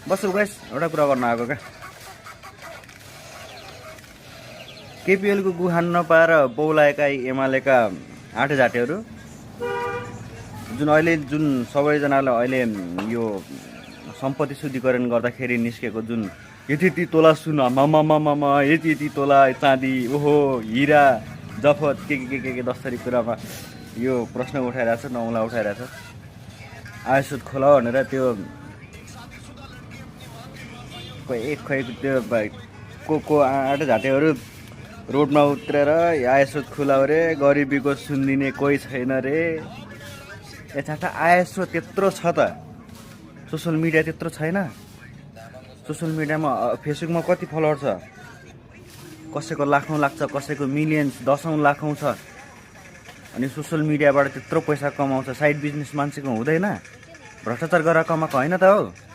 बस्छु गाइस एउटा कुरा गर्न आएको क्या केपिएलको गुहान नपाएर बौलाएका एमालेका आँटे झाटेहरू जुन अहिले जुन सबैजनालाई अहिले यो सम्पत्ति शुद्धिकरण गर्दाखेरि निस्केको जुन यति तोला सुन मम यति तोला चाँदी ओहो हिरा जफत के दस्तरी कुरामा यो प्रश्न उठाइरहेछ नौला उठाइरहेछ आयसुत खोला भनेर त्यो त्यो को आँटे झाटेहरू रोडमा उत्रेर आयस्रोत खुला रे गरिबीको सुनिदिने कोही छैन रे यता आयस्रोत त्यत्रो छ त सोसियल मिडिया त्यत्रो छैन सोसियल मिडियामा फेसबुकमा कति फलोवर छ कसैको लाखौँ लाग्छ कसैको मिलियन्स दशौँ लाखौँ छ अनि सोसियल मिडियाबाट त्यत्रो पैसा कमाउँछ साइड बिजनेस मान्छेको हुँदैन भ्रष्टाचार गरेर कमाएको होइन त हो